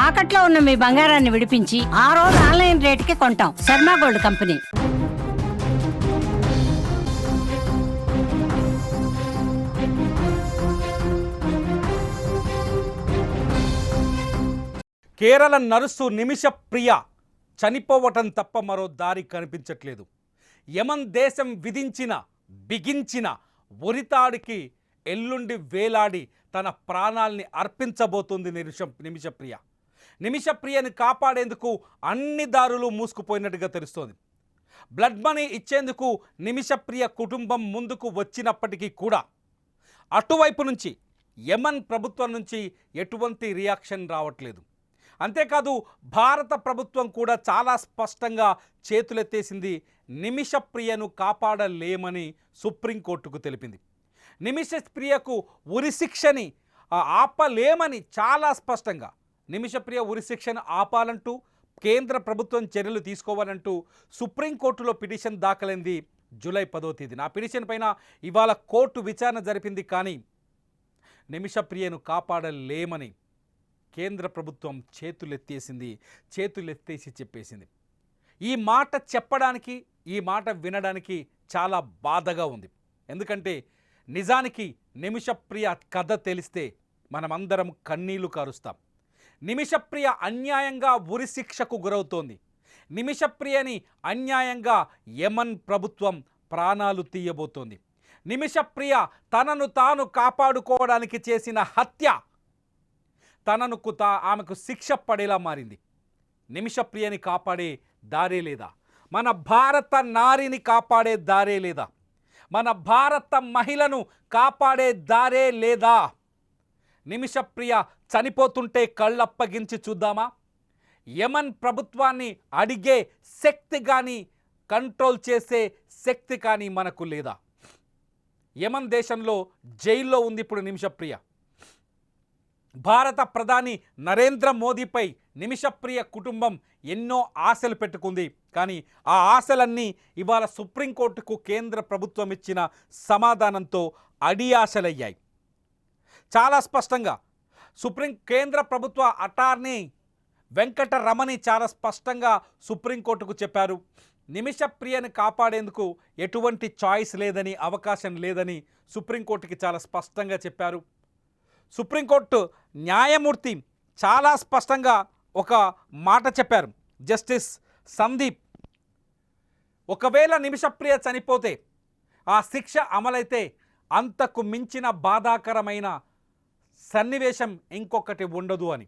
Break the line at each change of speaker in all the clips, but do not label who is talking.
తాకట్లో ఉన్న మీ బంగారాన్ని విడిపించి ఆ రోజు ఆన్లైన్ రేటుకి కొంటాం. Sharma gold company.
Kerala nurse Nimisha Priya చనిపోవటం తప్ప మరో దారి కనిపించట్లేదు. యమన్ దేశం విధించిన బిగించిన ఉరితాడికి ఎల్లుండి వేలాడి తన ప్రాణాల్ని అర్పించబోతుంది నిమిషప్రియ. నిమిషప్రియని కాపాడేందుకు అన్ని దారులు మూసుకుపోయినట్టుగా తెలుస్తోంది. బ్లడ్ మనీ ఇచ్చేందుకు నిమిషప్రియ కుటుంబం ముందుకు వచ్చినప్పటికీ కూడా అటువైపు నుంచి యమన్ ప్రభుత్వం నుంచి ఎటువంటి రియాక్షన్ రావట్లేదు. అంతేకాదు భారత ప్రభుత్వం కూడా చాలా స్పష్టంగా చేతులెత్తేసింది. నిమిషప్రియను కాపాడలేమని సుప్రీంకోర్టుకు తెలిపింది. నిమిషప్రియకు ఉరిశిక్షని ఆపలేమని చాలా స్పష్టంగా నిమిషప్రియ ఉరిశిక్షను ఆపాలంటూ కేంద్ర ప్రభుత్వం చర్యలు తీసుకోవాలంటూ సుప్రీంకోర్టులో పిటిషన్ దాఖలైంది జూలై 10వ తేదీన. ఆ పిటిషన్ పైన ఇవాళ కోర్టు విచారణ జరిపింది. కానీ నిమిషప్రియను కాపాడలేమని కేంద్ర ప్రభుత్వం చేతులెత్తేసి చెప్పేసింది. ఈ మాట చెప్పడానికి ఈ మాట వినడానికి చాలా బాధగా ఉంది. ఎందుకంటే నిజానికి నిమిషప్రియ కథ తెలిస్తే మనమందరం కన్నీళ్లు కారుస్తాం. నిమిషప్రియ అన్యాయంగా ఉరిశిక్షకు గురవుతోంది. నిమిషప్రియని అన్యాయంగా యమన్ ప్రభుత్వం ప్రాణాలు తీయబోతోంది. నిమిషప్రియ తనను తాను కాపాడుకోవడానికి చేసిన హత్య ఆమెకు శిక్ష పడేలా మారింది. నిమిషప్రియని కాపాడే దారే లేదా? మన భారత నారిని కాపాడే దారే లేదా? మన భారత మహిళను కాపాడే దారే లేదా? నిమిషప్రియ చనిపోతుంటే కళ్ళప్పగించి చూద్దామా? యమన్ ప్రభుత్వాన్ని అడిగే శక్తి కానీ కంట్రోల్ చేసే శక్తి కానీ మనకు లేదా? యమన్ దేశంలో జైల్లో ఉంది ఇప్పుడు నిమిషప్రియ. భారత ప్రధాని నరేంద్ర మోదీపై నిమిషప్రియ కుటుంబం ఎన్నో ఆశలు పెట్టుకుంది. కానీ ఆ ఆశలన్నీ ఇవాళ సుప్రీంకోర్టుకు కేంద్ర ప్రభుత్వం ఇచ్చిన సమాధానంతో అడియాశలయ్యాయి. చాలా స్పష్టంగా కేంద్ర ప్రభుత్వ అటార్నీ వెంకటరమణి చాలా స్పష్టంగా సుప్రీంకోర్టుకు చెప్పారు. నిమిషప్రియని కాపాడేందుకు ఎటువంటి చాయిస్ లేదని, అవకాశం లేదని సుప్రీంకోర్టుకి చాలా స్పష్టంగా చెప్పారు. సుప్రీంకోర్టు న్యాయమూర్తి చాలా స్పష్టంగా ఒక మాట చెప్పారు. జస్టిస్ సందీప్, ఒకవేళ నిమిషప్రియ చనిపోతే ఆ శిక్ష అమలైతే అంతకు మించిన బాధాకరమైన సన్నివేశం ఇంకొకటి ఉండదు అని.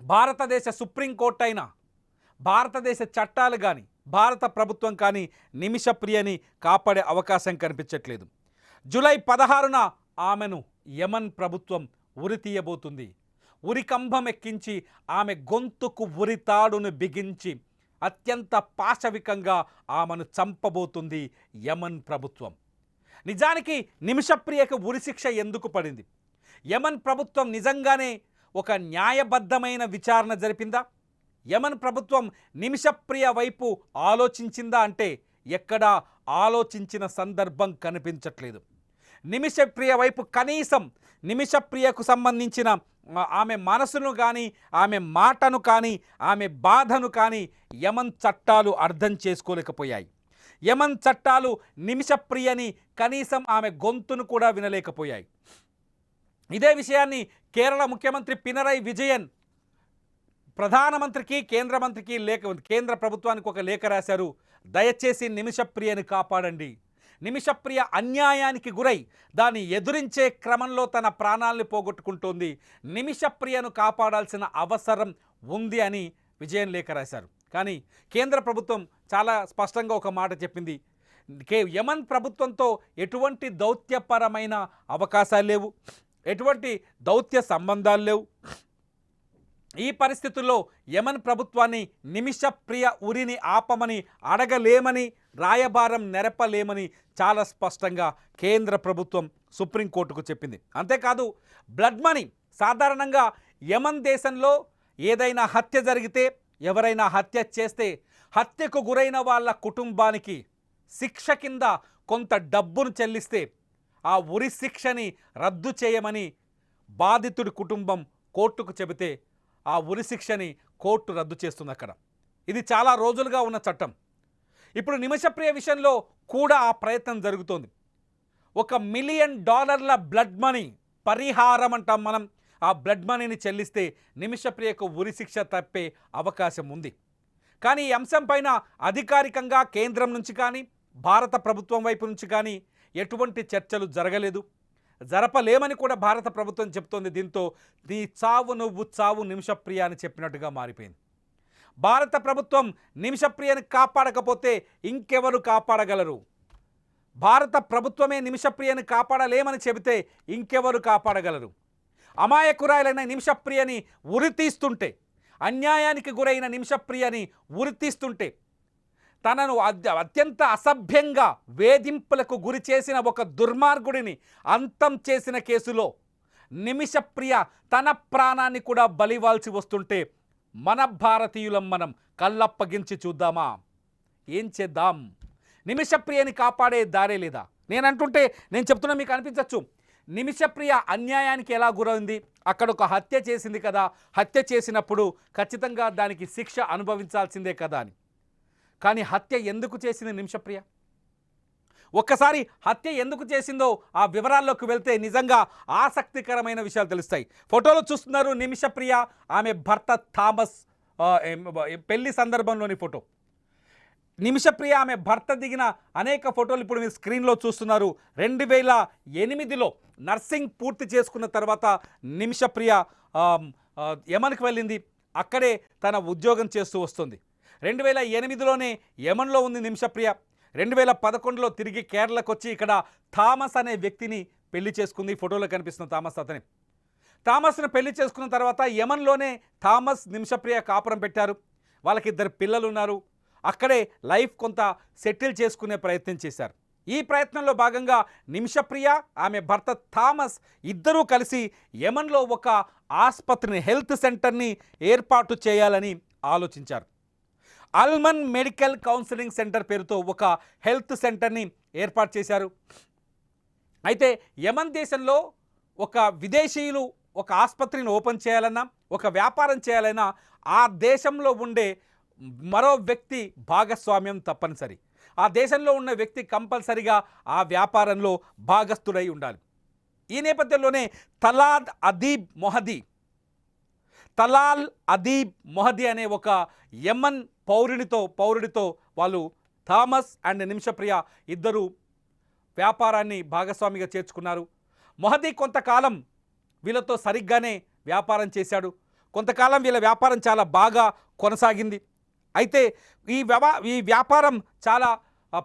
భారతదేశ సుప్రీంకోర్టు అయినా, భారతదేశ చట్టాలు కానీ, భారత ప్రభుత్వం కానీ నిమిషప్రియని కాపాడే అవకాశం కనిపించట్లేదు. జూలై 16న ఆమెను యమన్ ప్రభుత్వం ఉరి తీయబోతుంది. ఉరికంభం ఎక్కించి ఆమె గొంతుకు ఉరితాడును బిగించి అత్యంత పాశవికంగా ఆమెను చంపబోతుంది యమన్ ప్రభుత్వం. నిజానికి నిమిషప్రియకు ఉరిశిక్ష ఎందుకు పడింది? యమన్ ప్రభుత్వం నిజంగానే ఒక న్యాయబద్ధమైన విచారణ జరిపిందా? యమన్ ప్రభుత్వం నిమిషప్రియ వైపు ఆలోచించిందా అంటే ఎక్కడా ఆలోచించిన సందర్భం కనిపించట్లేదు. నిమిషప్రియ వైపు కనీసం నిమిషప్రియకు సంబంధించిన ఆమె మనసును కానీ, ఆమె మాటను కానీ, ఆమె బాధను కానీ యమన్ చట్టాలు అర్థం చేసుకోలేకపోయాయి. యమన్ చట్టాలు నిమిషప్రియని కనీసం ఆమె గొంతును కూడా వినలేకపోయాయి. ఇదే విషయాన్ని కేరళ ముఖ్యమంత్రి పినరయ్ విజయన్ ప్రధానమంత్రికి, కేంద్ర ప్రభుత్వానికి ఒక లేఖ రాశారు. దయచేసి నిమిషప్రియని కాపాడండి. నిమిషప్రియ అన్యాయానికి గురై దాన్ని ఎదురించే క్రమంలో తన ప్రాణాల్ని పోగొట్టుకుంటోంది. నిమిషప్రియను కాపాడాల్సిన అవసరం ఉంది అని విజయన్ లేఖ రాశారు. కానీ కేంద్ర ప్రభుత్వం చాలా స్పష్టంగా ఒక మాట చెప్పింది. యమన్ ప్రభుత్వంతో ఎటువంటి దౌత్యపరమైన అవకాశాలు లేవు, ఎటువంటి దౌత్య సంబంధాలు లేవు. ఈ పరిస్థితుల్లో యమన్ ప్రభుత్వాన్ని నిమిషప్రియ ఉరిని ఆపమని అడగలేమని, రాయబారం నెరపలేమని చాలా స్పష్టంగా కేంద్ర ప్రభుత్వం సుప్రీంకోర్టుకు చెప్పింది. అంతేకాదు బ్లడ్ మనీ సాధారణంగా యమన్ దేశంలో ఏదైనా హత్య జరిగితే, ఎవరైనా హత్య చేస్తే హత్యకు గురైన వాళ్ళ కుటుంబానికి శిక్ష కింద కొంత డబ్బును చెల్లిస్తే ఆ ఉరి శిక్షని రద్దు చేయమని బాధితుడి కుటుంబం కోర్టుకు చెబితే ఆ ఉరిశిక్షని కోర్టు రద్దు చేస్తుంది అక్కడ. ఇది చాలా రోజులుగా ఉన్న చట్టం. ఇప్పుడు నిమిషప్రియ విషయంలో కూడా ఆ ప్రయత్నం జరుగుతోంది. $1 మిలియన్ బ్లడ్ మనీ పరిహారం అంటాం మనం. ఆ బ్లడ్ మనీని చెల్లిస్తే నిమిషప్రియకు ఉరిశిక్ష తప్పే అవకాశం ఉంది. కానీ ఈ అంశం పైన అధికారికంగా కేంద్రం నుంచి కానీ భారత ప్రభుత్వం వైపు నుంచి కానీ ఎటువంటి చర్చలు జరగలేదు, జరపలేమని కూడా భారత ప్రభుత్వం చెప్తోంది. దీంతో నీ చావు నువ్వు చావు నిమిషప్రియ అని చెప్పినట్టుగా మారిపోయింది. భారత ప్రభుత్వం నిమిషప్రియని కాపాడకపోతే ఇంకెవరు కాపాడగలరు? భారత ప్రభుత్వమే నిమిషప్రియని కాపాడలేమని చెబితే ఇంకెవరు కాపాడగలరు? అమాయకురాలైన నిమిషప్రియని ఉరితీస్తుంటే, అన్యాయానికి గురైన నిమిషప్రియని ఉరితీస్తుంటే, తనను అత్యంత అసభ్యంగా వేధింపులకు గురి చేసిన ఒక దుర్మార్గుడిని అంతం చేసిన కేసులో నిమిషప్రియ తన ప్రాణాన్ని కూడా బలివాల్సి వస్తుంటే మన భారతీయులం మనం కళ్ళప్పగించి చూద్దామా? ఏం చేద్దాం? నిమిషప్రియని కాపాడే దారే లేదా? నేను చెప్తున్నా, మీకు అనిపించవచ్చు నిమిషప్రియ అన్యాయానికి ఎలా గురైంది, అక్కడ ఒక హత్య చేసింది కదా, హత్య చేసినప్పుడు ఖచ్చితంగా దానికి శిక్ష అనుభవించాల్సిందే కదా అని. కానీ హత్య ఎందుకు చేసింది నిమిషప్రియ? ఒక్కసారి హత్య ఎందుకు చేసిందో ఆ వివరాల్లోకి వెళ్తే నిజంగా ఆసక్తికరమైన విషయాలు తెలుస్తాయి. ఫోటోలో చూస్తున్నారు నిమిషప్రియ, ఆమె భర్త థామస్ పెళ్లి సందర్భంలోని ఫోటో. నిమిషప్రియ ఆమె భర్త దిగిన అనేక ఫోటోలు ఇప్పుడు మీరు స్క్రీన్లో చూస్తున్నారు. 2008లో నర్సింగ్ పూర్తి చేసుకున్న తర్వాత నిమిషప్రియ యమన్కి వెళ్ళింది. అక్కడే తన ఉద్యోగం చేస్తూ వస్తుంది. 2008లోనే యమన్లో ఉంది నిమిషప్రియ. 2011లో తిరిగి కేరళకు వచ్చి ఇక్కడ థామస్ అనే వ్యక్తిని పెళ్లి చేసుకుంది. ఫోటోలో కనిపిస్తున్న థామస్ అతని. థామస్ను పెళ్లి చేసుకున్న తర్వాత యమన్లోనే థామస్ నిమిషప్రియ కాపురం పెట్టారు. వాళ్ళకి 2 పిల్లలు ఉన్నారు. అక్కడే లైఫ్ కొంత సెటిల్ చేసుకునే ప్రయత్నం చేశారు. ఈ ప్రయత్నంలో భాగంగా నిమిషప్రియ ఆమె భర్త థామస్ ఇద్దరూ కలిసి యమన్లో ఒక ఆసుపత్రిని, హెల్త్ సెంటర్ని ఏర్పాటు చేయాలని ఆలోచించారు. అల్మన్ మెడికల్ కౌన్సిలింగ్ సెంటర్ పేరుతో ఒక హెల్త్ సెంటర్ని ఏర్పాటు చేశారు. అయితే యమన్ దేశంలో ఒక విదేశీయులు ఒక ఆసుపత్రిని ఓపెన్ చేయాలన్నా, ఒక వ్యాపారం చేయాలన్నా ఆ దేశంలో ఉండే మరో వ్యక్తి భాగస్వామ్యం తప్పనిసరి. ఆ దేశంలో ఉన్న వ్యక్తి కంపల్సరిగా ఆ వ్యాపారంలో భాగస్థుడై ఉండాలి. ఈ నేపథ్యంలోనే తలాల్ అదీబ్ మొహదీ అనే ఒక యమన్ పౌరుడితో వాళ్ళు థామస్ అండ్ నిమిషప్రియ ఇద్దరు వ్యాపారాన్ని భాగస్వామిగా చేర్చుకున్నారు. మొహదీ కొంతకాలం వీళ్ళతో సరిగ్గానే వ్యాపారం చేశాడు. కొంతకాలం వీళ్ళ వ్యాపారం చాలా బాగా కొనసాగింది. అయితే ఈ వ్యాపారం చాలా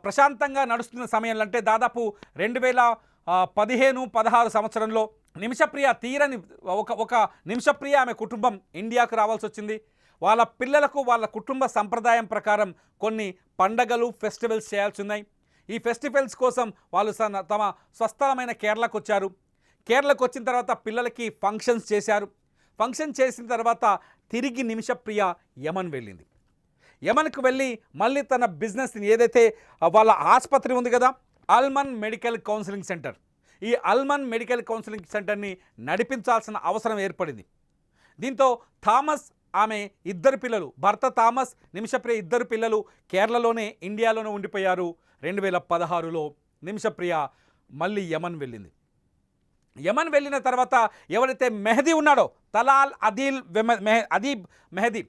ప్రశాంతంగా నడుస్తున్న సమయంలో, అంటే దాదాపు 2015-16 సంవత్సరంలో నిమిషప్రియ ఒక నిమిషప్రియ ఆమె కుటుంబం ఇండియాకు రావాల్సి వచ్చింది. వాళ్ళ పిల్లలకు వాళ్ళ కుటుంబ సంప్రదాయం ప్రకారం కొన్ని పండగలు, ఫెస్టివల్స్ చేయాల్సి ఉన్నాయి. ఈ ఫెస్టివల్స్ కోసం వాళ్ళు తమ స్వస్థలమైన కేరళకు వచ్చారు. కేరళకు వచ్చిన తర్వాత పిల్లలకి ఫంక్షన్స్ చేశారు. ఫంక్షన్ చేసిన తర్వాత తిరిగి నిమిషప్రియ యమన్ వెళ్ళింది. యమన్కు వెళ్ళి మళ్ళీ తన బిజినెస్ని, ఏదైతే వాళ్ళ ఆసుపత్రి ఉంది కదా, అల్మన్ మెడికల్ కౌన్సిలింగ్ సెంటర్, ఈ అల్మన్ మెడికల్ కౌన్సిలింగ్ సెంటర్ని నడిపించాల్సిన అవసరం ఏర్పడింది. దీంతో థామస్ ఆమె 2 పిల్లలు, భర్త థామస్, నిమిషప్రియ 2 పిల్లలు కేరళలోనే, ఇండియాలోనే ఉండిపోయారు. 2016లో నిమిషప్రియ మళ్ళీ యమన్ వెళ్ళింది. యమన్ వెళ్ళిన తర్వాత ఎవరైతే మెహదీ ఉన్నాడో, తలాల్ అదీబ్ మెహదీ,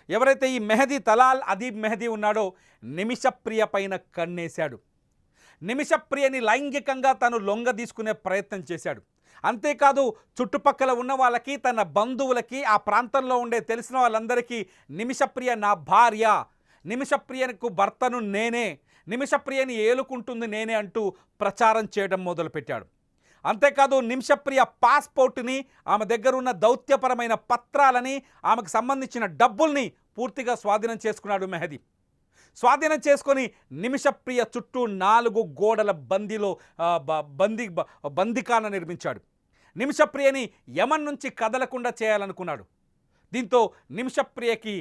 ఎవరైతే ఈ తలాల్ అదీబ్ మెహదీ ఉన్నాడో నిమిషప్రియ పైన కన్నేశాడు. నిమిషప్రియని లైంగికంగా తను లొంగ తీసుకునే ప్రయత్నం చేశాడు. అంతేకాదు చుట్టుపక్కల ఉన్న వాళ్ళకి, తన బంధువులకి, ఆ ప్రాంతంలో ఉండే తెలిసిన వాళ్ళందరికీ నిమిషప్రియ నా భార్య, నిమిషప్రియకు భర్తను నేనే, నిమిషప్రియని ఏలుకుంటుంది నేనే అంటూ ప్రచారం చేయడం మొదలుపెట్టాడు. అంతేకాదు నిమిషప్రియ పాస్పోర్ట్ని, ఆమె దగ్గర ఉన్న దౌత్యపరమైన పత్రాలని, ఆమెకు సంబంధించిన డబ్బుల్ని పూర్తిగా స్వాధీనం చేసుకున్నాడు మెహదీ. స్వాధీనం చేసుకొని నిమిషప్రియ చుట్టూ 4 గోడల బందికాన నిర్మించాడు. నిమిషప్రియని యమన్ నుంచి కదలకుండా చేయాలనుకున్నాడు. దీంతో నిమిషప్రియకి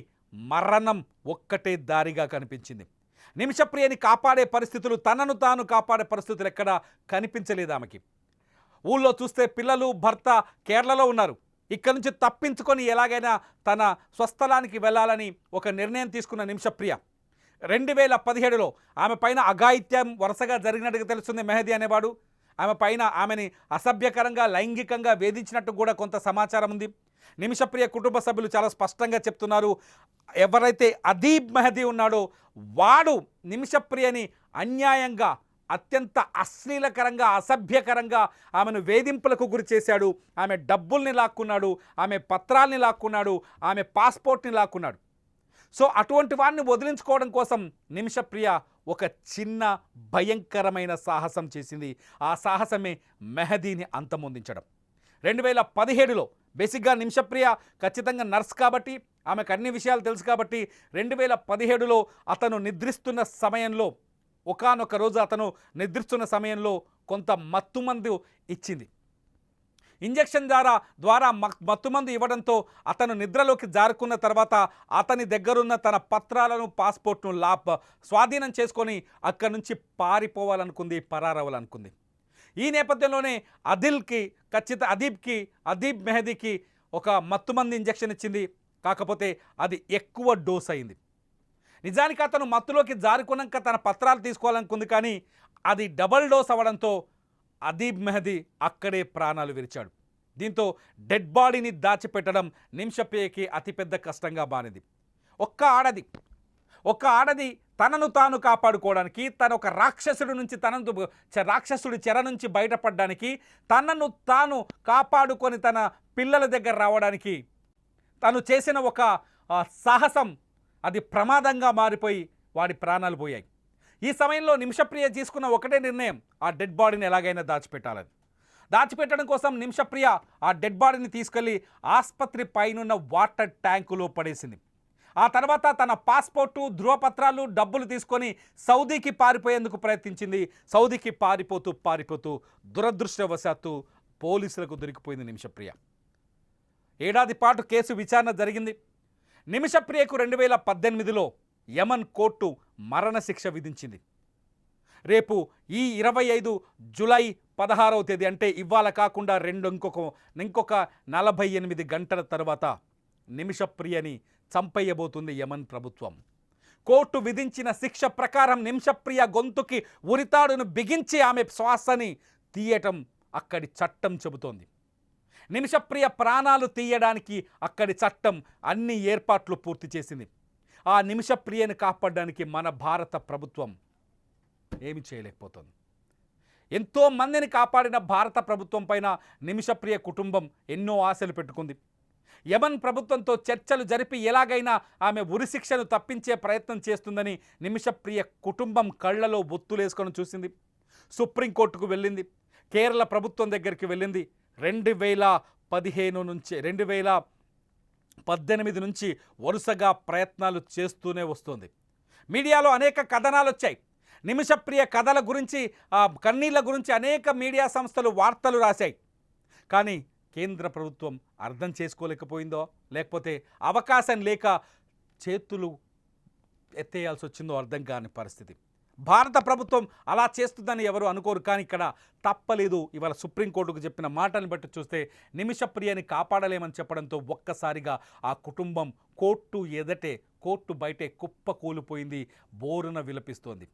మరణం ఒక్కటే దారిగా కనిపించింది. నిమిషప్రియని కాపాడే పరిస్థితులు, తనను తాను కాపాడే పరిస్థితులు ఎక్కడా కనిపించలేదు ఆమెకి. ఊళ్ళో చూస్తే పిల్లలు, భర్త కేరళలో ఉన్నారు. ఇక్కడ నుంచి తప్పించుకొని ఎలాగైనా తన స్వస్థలానికి వెళ్ళాలని ఒక నిర్ణయం తీసుకున్న నిమిషప్రియ 2017లో ఆమె పైన అఘాయిత్యం వరుసగా జరిగినట్టుగా తెలుస్తుంది. మెహదీ అనేవాడు ఆమె పైన ఆమెని అసభ్యకరంగా లైంగికంగా వేధించినట్టు కూడా కొంత సమాచారం ఉంది. నిమిషప్రియ కుటుంబ సభ్యులు చాలా స్పష్టంగా చెప్తున్నారు, ఎవరైతే అదీబ్ మెహదీ ఉన్నాడో వాడు నిమిషప్రియని అన్యాయంగా అత్యంత అశ్లీలకరంగా అసభ్యకరంగా ఆమెను వేధింపులకు గురి చేశాడు. ఆమె డబ్బుల్ని లాక్కున్నాడు, ఆమె పత్రాల్ని లాక్కున్నాడు, ఆమె పాస్పోర్ట్ని లాక్కున్నాడు. సో అటువంటి వాడిని వదిలించుకోవడం కోసం నిమిషప్రియ ఒక చిన్న భయంకరమైన సాహసం చేసింది. ఆ సాహసమే మెహదీని అంతమొందించడం. 2017లో బేసిక్గా నిమిషప్రియ ఖచ్చితంగా నర్స్ కాబట్టి ఆమెకు అన్ని విషయాలు తెలుసు కాబట్టి 2017లో అతను నిద్రిస్తున్న సమయంలో ఒకానొక రోజు అతను నిద్రిస్తున్న సమయంలో కొంత మత్తుమందు ఇచ్చింది. ఇంజెక్షన్ ద్వారా మత్తుమందు ఇవ్వడంతో అతను నిద్రలోకి జారుకున్న తర్వాత అతని దగ్గరున్న తన పత్రాలను పాస్పోర్ట్ను స్వాధీనం చేసుకొని అక్కడి నుంచి పారిపోవాలనుకుంది, పరారవ్వాలనుకుంది. ఈ నేపథ్యంలోనే అదీబ్ మెహదీకి ఒక మత్తుమందు ఇంజెక్షన్ ఇచ్చింది. కాకపోతే అది ఎక్కువ డోస్ అయింది. నిజానికి అతను మత్తులోకి జారుకున్నాక తన పత్రాలు తీసుకోవాలనుకుంది, కానీ అది డబల్ డోస్ అవ్వడంతో అదీబ్ మెహదీ అక్కడే ప్రాణాలు విరిచాడు. దీంతో డెడ్ బాడీని దాచిపెట్టడం నిమిషప్రియకి అతిపెద్ద కష్టంగా మారింది. ఒక్క ఆడది తనను తాను కాపాడుకోవడానికి, తన ఒక రాక్షసుడి చెర నుంచి బయటపడడానికి, తనను తాను కాపాడుకొని తన పిల్లల దగ్గర రావడానికి తను చేసిన ఒక సాహసం అది ప్రమాదంగా మారిపోయి వాడి ప్రాణాలు పోయాయి. ఈ సమయంలో నిమిషప్రియ తీసుకున్న ఒకటే నిర్ణయం, ఆ డెడ్ బాడీని ఎలాగైనా దాచిపెట్టాలని. దాచిపెట్టడం కోసం నిమిషప్రియ ఆ డెడ్ బాడీని తీసుకెళ్లి ఆసుపత్రి పైనున్న వాటర్ ట్యాంకులో పడేసింది. ఆ తర్వాత తన పాస్పోర్టు, ధృవపత్రాలు, డబ్బులు తీసుకొని సౌదీకి పారిపోయేందుకు ప్రయత్నించింది. సౌదీకి పారిపోతూ దురదృష్టవశాత్తు పోలీసులకు దొరికిపోయింది నిమిషప్రియ. ఏడాది పాటు కేసు విచారణ జరిగింది. నిమిషప్రియకు 2018లో యమన్ కోర్టు మరణశిక్ష విధించింది. రేపు ఈ 25 జూలై 16వ తేదీ అంటే ఇవాళ కాకుండా ఇంకొక 48 గంటల తర్వాత నిమిషప్రియని చంపేయబోతుంది యమన్ ప్రభుత్వం. కోర్టు విధించిన శిక్ష ప్రకారం నిమిషప్రియ గొంతుకి ఉరితాడును బిగించి ఆమె శ్వాసని తీయటం అక్కడి చట్టం చెబుతోంది. నిమిషప్రియ ప్రాణాలు తీయడానికి అక్కడి చట్టం అన్ని ఏర్పాట్లు పూర్తి చేసింది. ఆ నిమిషప్రియను కాపాడడానికి మన భారత ప్రభుత్వం ఏమి చేయలేకపోతుంది. ఎంతో మందిని కాపాడిన భారత ప్రభుత్వం పైన నిమిషప్రియ కుటుంబం ఎన్నో ఆశలు పెట్టుకుంది. యమన్ ప్రభుత్వంతో చర్చలు జరిపి ఎలాగైనా ఆమె ఉరిశిక్షను తప్పించే ప్రయత్నం చేస్తుందని నిమిషప్రియ కుటుంబం కళ్ళలో ఒత్తులేసుకొని చూసింది. సుప్రీంకోర్టుకు వెళ్ళింది, కేరళ ప్రభుత్వం దగ్గరికి వెళ్ళింది. 2018 నుంచి వరుసగా ప్రయత్నాలు చేస్తూనే వస్తుంది. మీడియాలో అనేక కథనాలు వచ్చాయి. నిమిషప్రియ కథల గురించి, కన్నీళ్ల గురించి అనేక మీడియా సంస్థలు వార్తలు రాశాయి. కానీ కేంద్ర ప్రభుత్వం అర్థం చేసుకోలేకపోయిందో, లేకపోతే అవకాశం లేక చేతులు ఎత్తేయాల్సి వచ్చిందో అర్థం కాని పరిస్థితి. భారత ప్రభుత్వం అలా చేస్తుందని ఎవరు అనుకోరు, కానీ ఇక్కడ తప్పలేదు. ఇవాళ సుప్రీంకోర్టుకు చెప్పిన మాటలను బట్టి చూస్తే నిమిషప్రియని కాపాడలేమని చెప్పడంతో ఒక్కసారిగా ఆ కుటుంబం కోర్టు బయటే కుప్ప కూలిపోయింది, బోరున విలపిస్తోంది.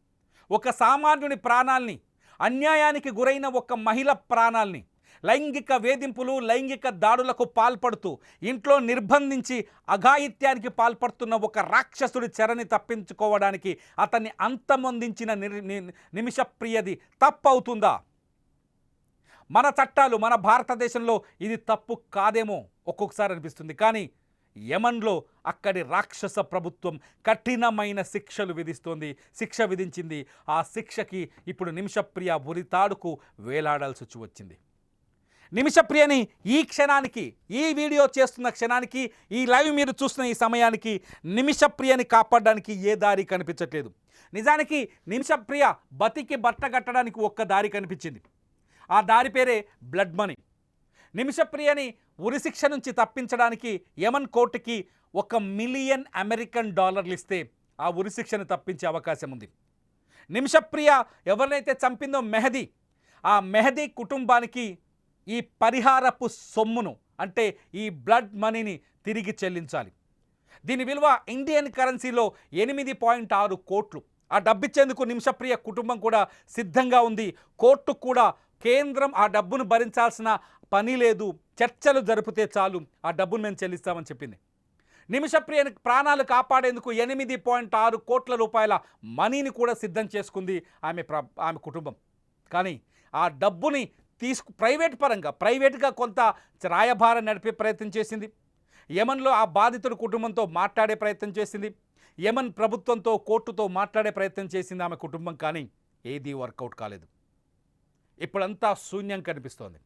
ఒక సామాన్యుని ప్రాణాల్ని, అన్యాయానికి గురైన ఒక మహిళ ప్రాణాల్ని, లైంగిక వేధింపులు, లైంగిక దాడులకు పాల్పడుతూ ఇంట్లో నిర్బంధించి అఘాయిత్యానికి పాల్పడుతున్న ఒక రాక్షసుడి చెరని తప్పించుకోవడానికి అతన్ని అంతమొందించిన నిమిషప్రియది తప్పవుతుందా? మన చట్టాలు, మన భారతదేశంలో ఇది తప్పు కాదేమో ఒక్కొక్కసారి అనిపిస్తుంది. కానీ యమన్లో అక్కడి రాక్షస ప్రభుత్వం కఠినమైన శిక్షలు విధిస్తోంది, శిక్ష విధించింది. ఆ శిక్షకి ఇప్పుడు నిమిషప్రియ ఉరితాడుకు వేలాడాల్సి వచ్చింది. నిమిషప్రియని ఈ క్షణానికి, ఈ వీడియో చేస్తున్న క్షణానికి, ఈ లైవ్ మీరు చూస్తున్న ఈ సమయానికి నిమిషప్రియని కాపాడడానికి ఏ దారి కనిపించట్లేదు. నిజానికి నిమిషప్రియ బతికి బట్టగట్టడానికి ఒక్క దారి కనిపించింది. ఆ దారి పేరే బ్లడ్ మనీ. నిమిషప్రియని ఉరిశిక్ష నుంచి తప్పించడానికి యమన్ కోర్టుకి $1 మిలియన్ ఇస్తే ఆ ఉరిశిక్షను తప్పించే అవకాశం ఉంది. నిమిషప్రియ ఎవరినైతే చంపిందో మెహదీ, ఆ మెహదీ కుటుంబానికి ఈ పరిహారపు సొమ్మును అంటే ఈ బ్లడ్ మనీని తిరిగి చెల్లించాలి. దీని విలువ ఇండియన్ కరెన్సీలో 8.6 కోట్లు. ఆ డబ్బిచ్చేందుకు నిమిషప్రియ కుటుంబం కూడా సిద్ధంగా ఉంది. కోర్టు కూడా కేంద్రం ఆ డబ్బును భరించాల్సిన పని లేదు, చర్చలు జరిపితే చాలు ఆ డబ్బును మేము చెల్లిస్తామని చెప్పింది. నిమిషప్రియ ప్రాణాలు కాపాడేందుకు 8.6 కోట్ల రూపాయల మనీని కూడా సిద్ధం చేసుకుంది ఆమె కుటుంబం. కానీ ఆ డబ్బుని ప్రైవేట్గా కొంత రాయబారం నడిపే ప్రయత్నం చేసింది. యమన్లో ఆ బాధితుడి కుటుంబంతో మాట్లాడే ప్రయత్నం చేసింది. యమన్ ప్రభుత్వంతో కోర్టుతో మాట్లాడే ప్రయత్నం చేసింది ఆమె కుటుంబం. కానీ ఏదీ వర్కౌట్ కాలేదు. ఇప్పుడంతా శూన్యం కనిపిస్తోంది.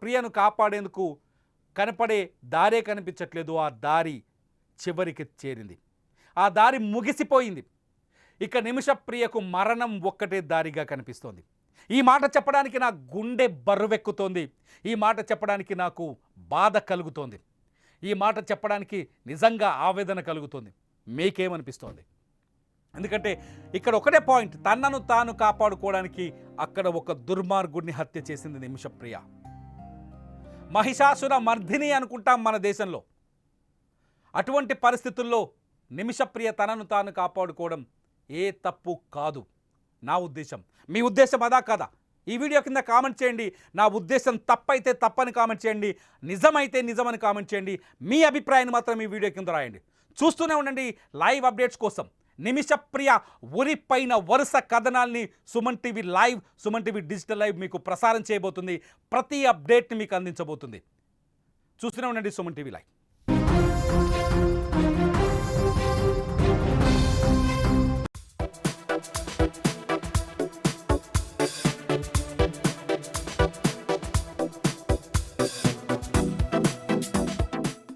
ప్రియను కాపాడేందుకు కనపడే దారే కనిపించట్లేదు. ఆ దారి చివరికి చేరింది. ఆ దారి ముగిసిపోయింది. ఇక నిమిషప్రియకు మరణం ఒక్కటే దారిగా కనిపిస్తోంది. ఈ మాట చెప్పడానికి నా గుండె బరువెక్కుతోంది. ఈ మాట చెప్పడానికి నాకు బాధ కలుగుతోంది. ఈ మాట చెప్పడానికి నిజంగా ఆవేదన కలుగుతోంది. మీకేమనిపిస్తోంది? ఎందుకంటే ఇక్కడ ఒకటే పాయింట్, తనను తాను కాపాడుకోవడానికి అక్కడ ఒక దుర్మార్గుడిని హత్య చేసింది నిమిషప్రియ. మహిషాసుర మర్దిని అనుకుంటాం మన దేశంలో. అటువంటి పరిస్థితుల్లో నిమిషప్రియ తనను తాను కాపాడుకోవడం ఏ తప్పు కాదు నా ఉద్దేశం. మీ ఉద్దేశం అదా కాదా? ఈ వీడియో కింద కామెంట్ చేయండి. నా ఉద్దేశం తప్పైతే తప్పని కామెంట్ చేయండి, నిజమైతే నిజమని కామెంట్ చేయండి. మీ అభిప్రాయాన్ని మాత్రం ఈ వీడియో కింద రాయండి. చూస్తూనే ఉండండి లైవ్ అప్డేట్స్ కోసం. నిమిషప్రియ ఉరిపైన వరుస కథనాల్ని Suman TV live, Suman TV digital live మీకు ప్రసారం చేయబోతుంది. ప్రతి అప్డేట్ని మీకు అందించబోతుంది. చూస్తూనే ఉండండి సుమన్ టీవీ లైవ్.